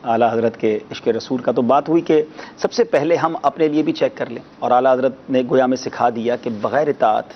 اعلیٰ حضرت کے عشق رسول کا تو بات ہوئی کہ سب سے پہلے ہم اپنے لیے بھی چیک کر لیں، اور اعلیٰ حضرت نے گویا میں سکھا دیا کہ بغیر اطاعت،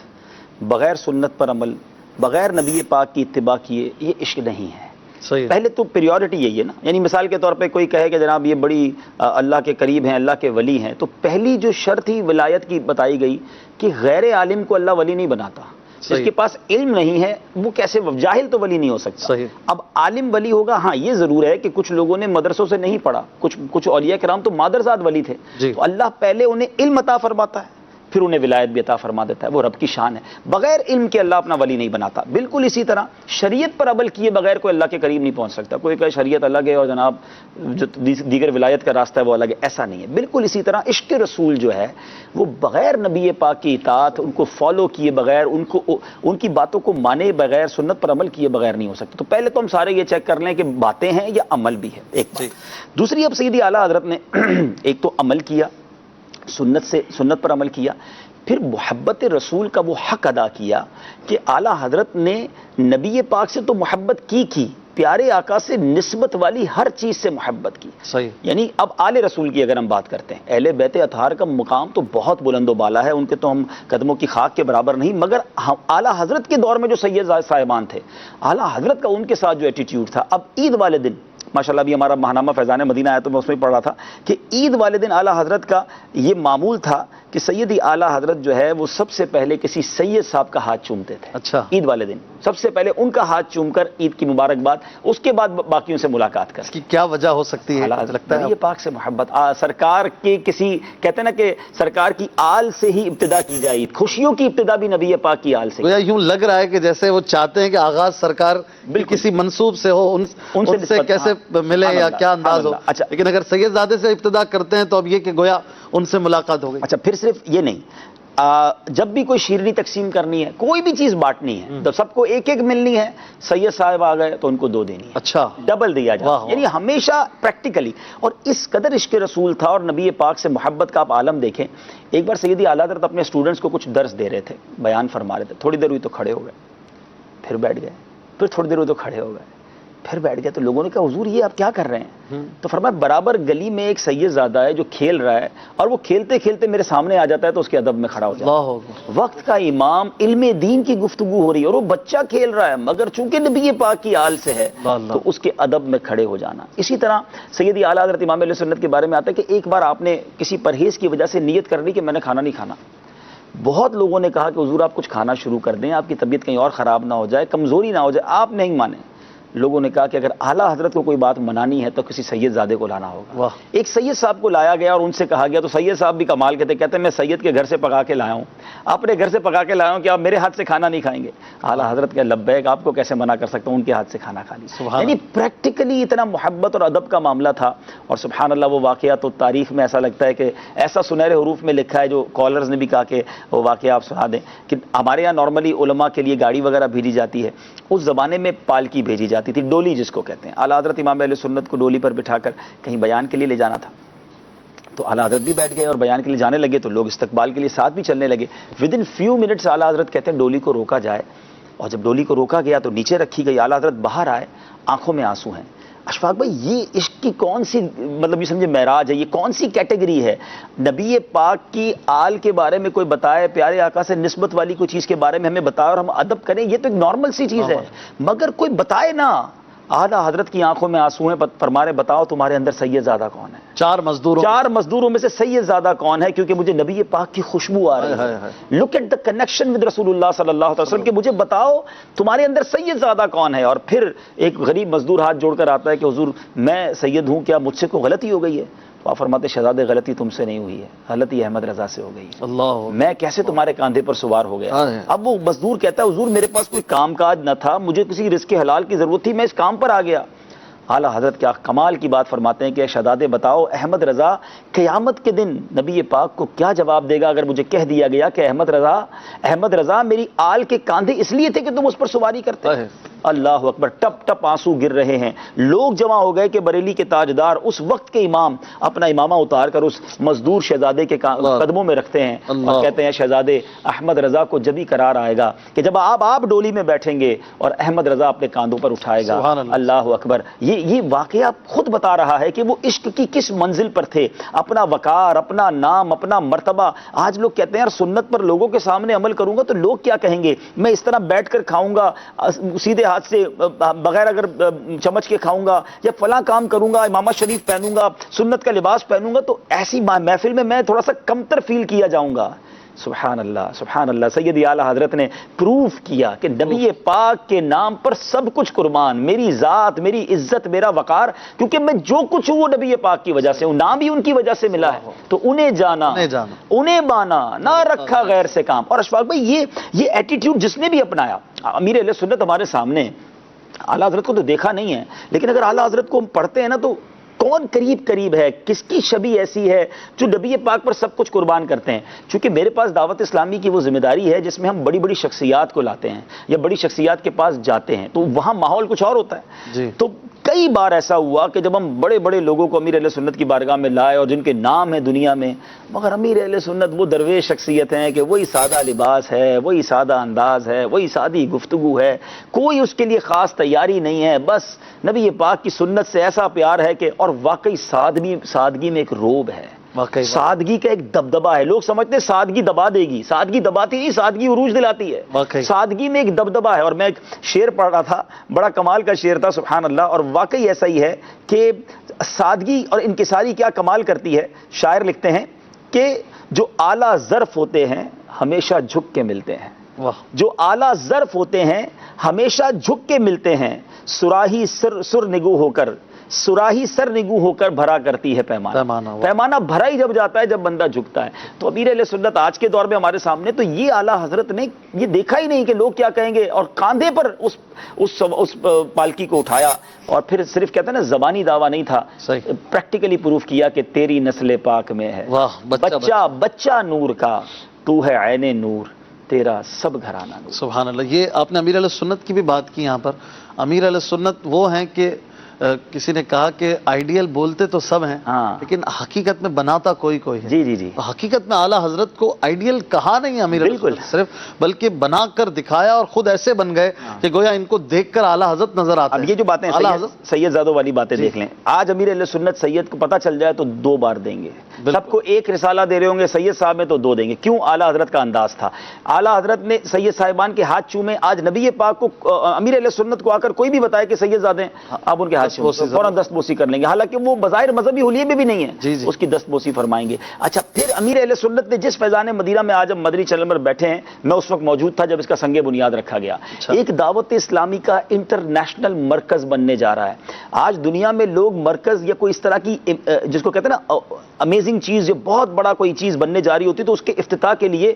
بغیر سنت پر عمل، بغیر نبی پاک کی اتباع کیے یہ عشق نہیں ہے۔ صحیح۔ پہلے تو پیریورٹی یہی ہے نا، یعنی مثال کے طور پہ کوئی کہے کہ جناب یہ بڑی اللہ کے قریب ہیں، اللہ کے ولی ہیں، تو پہلی جو شرط ہی ولایت کی بتائی گئی کہ غیر عالم کو اللہ ولی نہیں بناتا، جس کے پاس علم نہیں ہے وہ کیسے، جاہل تو ولی نہیں ہو سکتا۔ صحیح۔ اب عالم ولی ہوگا، ہاں یہ ضرور ہے کہ کچھ لوگوں نے مدرسوں سے نہیں پڑھا، کچھ اولیاء کرام تو مادرزاد ولی تھے، تو اللہ پہلے انہیں علم عطا فرماتا ہے، پھر انہیں ولایت بھی عطا فرما دیتا ہے، وہ رب کی شان ہے۔ بغیر علم کے اللہ اپنا ولی نہیں بناتا۔ بالکل اسی طرح شریعت پر عمل کیے بغیر کوئی اللہ کے قریب نہیں پہنچ سکتا۔ کوئی کہے شریعت الگ ہے اور جناب جو دیگر ولایت کا راستہ ہے وہ الگ ہے، ایسا نہیں ہے۔ بالکل اسی طرح عشق رسول جو ہے وہ بغیر نبی پاک کی اطاعت، ان کو فالو کیے بغیر، ان کی باتوں کو مانے بغیر، سنت پر عمل کیے بغیر نہیں ہو سکتا۔ تو پہلے تو ہم سارے یہ چیک کر لیں کہ باتیں ہیں یا عمل بھی ہے، ایک بات۔ دوسری، اب سیدی اعلیٰ حضرت نے ایک تو عمل کیا، سنت پر عمل کیا، پھر محبت رسول کا وہ حق ادا کیا کہ اعلیٰ حضرت نے نبی پاک سے تو محبت کی، پیارے آقا سے نسبت والی ہر چیز سے محبت کی۔ صحیح۔ یعنی اب آل رسول کی اگر ہم بات کرتے ہیں، اہل بیت اطہار کا مقام تو بہت بلند و بالا ہے، ان کے تو ہم قدموں کی خاک کے برابر نہیں، مگر اعلیٰ حضرت کے دور میں جو سید صاحبان تھے، اعلیٰ حضرت کا ان کے ساتھ جو ایٹیٹیوڈ تھا۔ اب عید والے دن ماشاءاللہ ابھی ہمارا ماہنامہ فیضان مدینہ آیا تو میں اس میں پڑھ رہا تھا کہ عید والے دن اعلیٰ حضرت کا یہ معمول تھا کہ سیدی اعلیٰ حضرت جو ہے وہ سب سے پہلے کسی سید صاحب کا ہاتھ چومتے تھے۔ اچھا۔ عید والے دن سب سے پہلے ان کا ہاتھ چوم کر عید کی مبارکباد، اس کے بعد باقیوں سے ملاقات کر۔ اس کی کیا وجہ ہو سکتی ہے؟ لگتا ہے یہ پاک سے محبت، سرکار کے کسی کہتے ہیں نا کہ سرکار کی آل سے ہی ابتدا کی جائے، عید خوشیوں کی ابتدا بھی نبی پاک کی آل سے۔ یوں لگ رہا ہے کہ جیسے وہ چاہتے ہیں کہ آغاز سرکار کسی منصوب سے ہو، ان سے کیسے ملے یا کیا انداز ہو۔ اچھا، لیکن اگر سید زادے سے ابتدا کرتے ہیں تو اب یہ کہ گویا ان سے ملاقات ہو گئی۔ اچھا، پھر صرف یہ نہیں، جب بھی کوئی شیرنی تقسیم کرنی ہے، کوئی بھی چیز بانٹنی ہے، جب سب کو ایک ایک ملنی ہے، سید صاحب آ گئے تو ان کو دو دینی ہے۔ اچھا، ڈبل دیا جائے، یعنی ہمیشہ پریکٹیکلی۔ اور اس قدر عشق رسول تھا اور نبی پاک سے محبت کا آپ عالم دیکھیں۔ ایک بار سیدی اعلیٰ حضرت اپنے اسٹوڈنٹس کو کچھ درس دے رہے تھے، بیان فرما رہے تھے، تھوڑی دیر ہوئی تو کھڑے ہو گئے، پھر بیٹھ گئے، پھر تھوڑی دیر ہوئی تو کھڑے ہو گئے، پھر بیٹھ گئے۔ تو لوگوں نے کہا حضور یہ آپ کیا کر رہے ہیں؟ تو فرمایا برابر گلی میں ایک سید زادہ ہے جو کھیل رہا ہے، اور وہ کھیلتے کھیلتے میرے سامنے آ جاتا ہے تو اس کے ادب میں کھڑا ہو جاتا ہے۔ وقت کا امام، علم دین کی گفتگو ہو رہی ہے اور وہ بچہ کھیل رہا ہے، مگر چونکہ نبی پاک کی آل سے ہے تو اس کے ادب میں کھڑے ہو جانا۔ اسی طرح سیدی اعلیٰ حضرت امام اہل سنت کے بارے میں آتا ہے کہ ایک بار آپ نے کسی پرہیز کی وجہ سے نیت کر لی کہ میں نے کھانا نہیں کھانا۔ بہت لوگوں نے کہا کہ حضور آپ کچھ کھانا شروع کر دیں، آپ کی طبیعت کہیں اور خراب نہ ہو جائے، کمزوری نہ ہو جائے۔ آپ نہیں مانے۔ لوگوں نے کہا کہ اگر اعلیٰ حضرت کو کوئی بات منانی ہے تو کسی سید زادے کو لانا ہوگا۔ ایک سید صاحب کو لایا گیا اور ان سے کہا گیا، تو سید صاحب بھی کمال کے تھے، کہتے ہیں میں سید کے گھر سے پکا کے لایا ہوں، اپنے گھر سے پکا کے لایا ہوں کہ آپ میرے ہاتھ سے کھانا نہیں کھائیں گے۔ اعلیٰ حضرت کہ لبیک، آپ کو کیسے منع کر سکتا ہوں، ان کے ہاتھ سے کھانا کھا لی۔ یعنی پریکٹیکلی اتنا محبت اور ادب کا معاملہ تھا۔ اور سبحان اللہ وہ واقعہ تو تاریخ میں ایسا لگتا ہے کہ ایسا سنہرے حروف میں لکھا ہے، جو کالرز نے بھی کہا کہ وہ واقعہ آپ سنا دیں کہ ہمارے یہاں نارملی علماء کے لیے گاڑی وغیرہ بھیجی جاتی ہے، اس زمانے میں پالکی بھیجی جاتی تھی، ڈولی جس کو کہتے ہیں۔ اعلیٰ حضرت امام اہل سنت کو ڈولی پر بٹھا کر کہیں بیان کے لیے لے جانا تھا، تو اعلیٰ حضرت بھی بیٹھ گئے اور بیان کے لیے جانے لگے، تو لوگ استقبال کے لیے ساتھ بھی چلنے لگے۔ ودن فیو منٹس اعلیٰ حضرت کہتے ہیں ڈولی کو روکا جائے، اور جب ڈولی کو روکا گیا تو نیچے رکھی گئی، اعلیٰ حضرت باہر آئے، آنکھوں میں آنسو ہیں۔ اشفاق بھائی یہ عشق کی کون سی مطلب یہ سمجھے معراج ہے، یہ کون سی کیٹیگری ہے؟ نبی پاک کی آل کے بارے میں کوئی بتائے، پیارے آقا سے نسبت والی کوئی چیز کے بارے میں ہمیں بتائے اور ہم ادب کریں، یہ تو ایک نارمل سی چیز ہے، مگر کوئی بتائے نہ۔ اعلیٰ حضرت کی آنکھوں میں آنسو ہیں، فرمارے بتاؤ تمہارے اندر سید زادہ کون ہے؟ چار مزدوروں میں سے سید زادہ کون ہے؟ کیونکہ مجھے نبی پاک کی خوشبو آ رہی ہے۔ Look at the connection with رسول اللہ صلی اللہ علیہ وسلم کہ مجھے بتاؤ تمہارے اندر سید زادہ کون ہے۔ اور پھر ایک غریب مزدور ہاتھ جوڑ کر آتا ہے کہ حضور میں سید ہوں، کیا مجھ سے کوئی غلطی ہو گئی ہے؟ تو آپ فرماتے شہزادے غلطی تم سے نہیں ہوئی ہے، غلطی احمد رضا سے ہو گئی ہے۔ اللہ، میں کیسے تمہارے کاندھے پر سوار ہو گیا؟ اب وہ مزدور کہتا ہے حضور میرے پاس کوئی کام کاج نہ تھا، مجھے کسی رزق حلال کی ضرورت تھی، میں اس کام پر آ گیا۔ اعلیٰ حضرت کیا کمال کی بات فرماتے ہیں کہ شہزادے بتاؤ احمد رضا قیامت کے دن نبی پاک کو کیا جواب دے گا اگر مجھے کہہ دیا گیا کہ احمد رضا میری آل کے کاندھے اس لیے تھے کہ تم اس پر سواری کرتے۔ اللہ اکبر، ٹپ ٹپ آنسو گر رہے ہیں. لوگ جمع ہو گئے کہ بریلی کے تاجدار اس وقت کے امام اپنا امامہ اتار کر اس مزدور شہزادے کے قدموں میں رکھتے ہیں اور کہتے ہیں شہزادے احمد رضا کو جبھی قرار آئے گا کہ جب آپ ڈولی میں بیٹھیں گے اور احمد رضا اپنے کاندھوں پر اٹھائے گا. اللہ اکبر. یہ واقعہ خود بتا رہا ہے کہ وہ عشق کی کس منزل پر تھے. اپنا وقار، اپنا نام، اپنا مرتبہ. آج لوگ کہتے ہیں یار سنت پر لوگوں کے سامنے عمل کروں گا تو لوگ کیا کہیں گے، میں اس طرح بیٹھ کر کھاؤں گا سیدھے ہاتھ سے بغیر اگر چمچ کے کھاؤں گا، یا فلاں کام کروں گا، امامہ شریف پہنوں گا، سنت کا لباس پہنوں گا، تو ایسی محفل میں تھوڑا سا کمتر فیل کیا جاؤں گا. سبحان اللہ سبحان اللہ. سیدی اعلیٰ حضرت نے پروف کیا کہ نبی پاک کے نام پر سب کچھ قربان، میری ذات، میری عزت، میرا وقار، کیونکہ میں جو کچھ ہوں وہ نبی پاک کی وجہ سے ہوں، نام بھی ان کی وجہ سے ملا ہے. تو انہیں جانا، انہیں بانا، نہ رکھا غیر سے کام. اور اشفاق بھائی یہ ایٹیٹیوڈ جس نے بھی اپنایا، امیر اہل سنت ہمارے سامنے، اعلیٰ حضرت کو تو دیکھا نہیں ہے لیکن اگر اعلیٰ حضرت کو ہم پڑھتے ہیں نا تو کون قریب ہے، کس کی شبیہ ایسی ہے جو نبی پاک پر سب کچھ قربان کرتے ہیں. چونکہ میرے پاس دعوت اسلامی کی وہ ذمہ داری ہے جس میں ہم بڑی بڑی شخصیات کو لاتے ہیں یا بڑی شخصیات کے پاس جاتے ہیں، تو وہاں ماحول کچھ اور ہوتا ہے. تو کئی بار ایسا ہوا کہ جب ہم بڑے بڑے لوگوں کو امیر اہل سنت کی بارگاہ میں لائے اور جن کے نام ہیں دنیا میں، مگر امیر اہل سنت وہ درویش شخصیت ہیں کہ وہی سادہ لباس ہے، وہی سادہ انداز ہے، وہی سادی گفتگو ہے، کوئی اس کے لیے خاص تیاری نہیں ہے. بس نبی پاک کی سنت سے ایسا پیار ہے کہ، اور واقعی سادگی میں ایک روب ہے، سادگی کا ایک دبدبا ہے. لوگ سمجھتے ہیں سادگی دبا دے گی، سادگی دباتی نہیں، سادگی عروج دلاتی ہے. سادگی میں ایک دبدبا ہے. اور میں ایک شعر پڑھ رہا تھا، بڑا کمال کا شعر تھا، سبحان اللہ، اور واقعی ایسا ہی ہے کہ سادگی اور انکساری کیا کمال کرتی ہے. شاعر لکھتے ہیں کہ جو اعلیٰ ظرف ہوتے ہیں ہمیشہ جھک کے ملتے ہیں، جو اعلیٰ ظرف ہوتے ہیں ہمیشہ جھک کے ملتے ہیں، سراہی سر نگو ہو کر، سراہی سر نگو ہو کر بھرا کرتی ہے پیمانہ بھرا ہی جب جاتا ہے جب بندہ جھکتا ہے. تو امیر اہل سنت آج کے دور میں ہمارے سامنے، تو یہ اعلیٰ حضرت نے یہ دیکھا ہی نہیں کہ لوگ کیا کہیں گے، اور کاندھے پر اس پالکی کو اٹھایا، اور پھر صرف کہتے ہیں نا زبانی دعویٰ نہیں تھا، پریکٹیکلی پروف کیا کہ تیری نسل پاک میں ہے بچہ نور کا، تو ہے عین نور، تیرا سب گھرانہ نور. سبحان اللہ. یہ آپ نے امیر اہل سنت کی بھی بات کی. یہاں پر امیر اہل سنت وہ ہیں کہ کسی نے کہا کہ آئیڈیل بولتے تو سب ہیں لیکن حقیقت میں بناتا کوئی ہے. جی. حقیقت میں اعلیٰ حضرت کو آئیڈیل کہا نہیں امیر علیہ سنت صرف، بلکہ بنا کر دکھایا، اور خود ایسے بن گئے کہ گویا ان کو دیکھ کر اعلیٰ حضرت نظر آتے ہیں. اب یہ جو باتیں سید زادوں والی باتیں دیکھ لیں، آج امیر علیہ سنت سید کو پتہ چل جائے تو 2 بار دیں گے. سب کو ایک رسالہ دے رہے ہوں گے، سید صاحب میں تو 2 دیں گے. کیوں؟ اعلیٰ حضرت کا انداز تھا. اعلیٰ حضرت نے سید صاحبان کے ہاتھ چومے. آج نبی پاک کو امیر علیہ سنت کو آ کر کوئی بھی بتائے کہ سید زادے ہیں، آپ ان کے ہاتھ فوراً دستبوسی کر لیں گے، حالانکہ وہ بظاہر مذہبی حلیے میں بھی نہیں ہے، اس کی دستبوسی فرمائیں گے. اچھا، پھر امیر اہل سنت نے جس فیضان مدینہ میں آج ہم مدنی چینل پر بیٹھے ہیں، میں اس وقت موجود تھا جب اس کا سنگ بنیاد رکھا گیا. ایک دعوت اسلامی کا انٹرنیشنل مرکز بننے جا رہا ہے. آج دنیا میں لوگ مرکز یا کوئی اس طرح کی جس کو کہتے ہیں نا امیزنگ چیز، جو بہت بڑا کوئی چیز بننے جا رہی ہوتی ہے، تو اس کے افتتاح کے لیے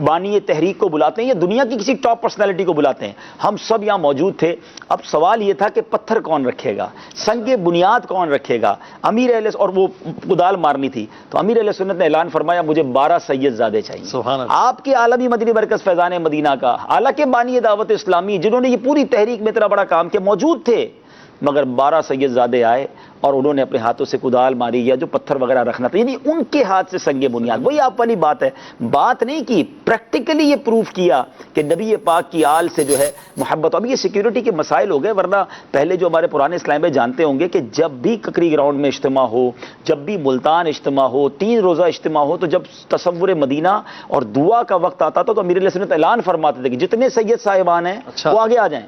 بانی تحریک کو بلاتے ہیں یا دنیا کی کسی ٹاپ پرسنالٹی کو بلاتے ہیں. ہم سب یہاں موجود تھے. اب سوال یہ تھا کہ پتھر کون رکھے گا، سنگ بنیاد کون رکھے گا. امیر اہل، اور وہ کدال مارنی تھی، تو امیر اہل سنت نے اعلان فرمایا مجھے 12 سید زادے چاہیے. آپ کے عالمی مدنی مرکز فیضان مدینہ کا حالانکہ بانی دعوت اسلامی جنہوں نے یہ پوری تحریک میں اتنا بڑا کام کیا موجود تھے، مگر 12 سید زادے آئے اور انہوں نے اپنے ہاتھوں سے کدال ماری یا جو پتھر وغیرہ رکھنا تھا، یعنی ان کے ہاتھ سے سنگ بنیاد. وہی آپ والی بات ہے، بات نہیں کی، پریکٹیکلی یہ پروف کیا کہ نبی پاک کی آل سے جو ہے محبت. اب یہ سیکیورٹی کے مسائل ہو گئے، ورنہ پہلے جو ہمارے پرانے اسلام میں جانتے ہوں گے کہ جب بھی ککری گراؤنڈ میں اجتماع ہو، جب بھی ملتان اجتماع ہو، 3 روزہ اجتماع ہو، تو جب تصور مدینہ اور دعا کا وقت آتا تھا تو امیر علیہ سنت اعلان فرماتے تھے کہ جتنے سید صاحبان ہیں وہ آگے آ جائیں.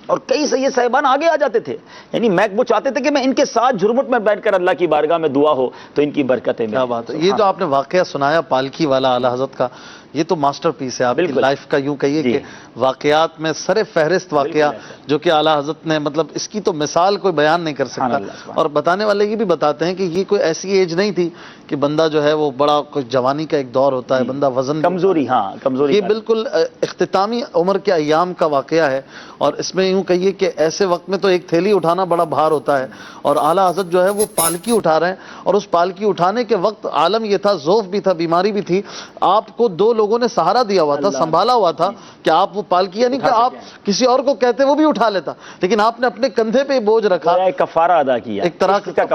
اور کئی سید صاحبان آگے آ جاتے تھے، یعنی وہ چاہتے تھے کہ میں ان کے ساتھ جھرمٹ میں بیٹھ کر اللہ کی بارگاہ میں دعا ہو تو ان کی برکتیں. کیا بات ہے. یہ جو آپ نے واقعہ سنایا پالکی والا اعلیٰ حضرت کا، یہ تو ماسٹر پیس ہے آپ کی لائف کا. یوں کہیے کہ واقعات میں سر فہرست واقعہ جو کہ اعلیٰ حضرت نے، مطلب اس کی تو مثال کوئی بیان نہیں کر سکتا. اور بتانے والے یہ بھی بتاتے ہیں کہ یہ کوئی ایسی ایج نہیں تھی کہ بندہ جو ہے وہ بڑا کوئی جوانی کا ایک دور ہوتا ہے، بندہ وزن کمزوری. یہ بالکل اختتامی عمر کے ایام کا واقعہ ہے. اور اس میں یوں کہیے کہ ایسے وقت میں تو ایک تھیلی اٹھانا بڑا بھار ہوتا ہے، اور اعلیٰ حضرت جو ہے وہ پالکی اٹھا رہے ہیں. اور اس پالکی اٹھانے کے وقت عالم یہ تھا، ذوف بھی تھا، بیماری بھی تھی. آپ کو 2 لوگوں نے سہارا دیا ہوا تھا، سنبھالا ہوا تھا کہ آپ وہ پالکی، یعنی کہ آپ کسی اور کو کہتے وہ بھی اٹھا لیتا، لیکن آپ نے اپنے کندھے پہ بوجھ رکھا، ایک کفارہ ادا کیا، ایک طرح کا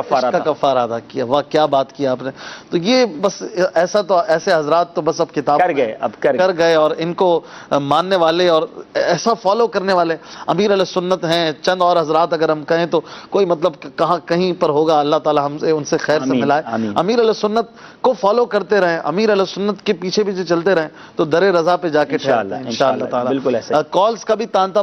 کفارہ ادا کیا۔ واہ کیا بات کیا آپ نے! تو یہ بس ایسے حضرات تو بس اب کتاب کر گئے، اور ان کو ماننے والے اور ایسا فالو کرنے والے امیر علیہ سنت ہیں۔ چند اور حضرات اگر ہم کہیں تو کوئی مطلب کہیں پر ہوگا، اللہ تعالی ہم سے ان سے خیر سے ملائے۔ امیر علیہ سنت کو فالو کرتے رہیں، امیر علیہ سنت کے پیچھے چلتے رہیں، تو در رضا پہ جا کے ٹھہرتے ہیں انشاءاللہ تعالی۔ کالز کا بھی تانتا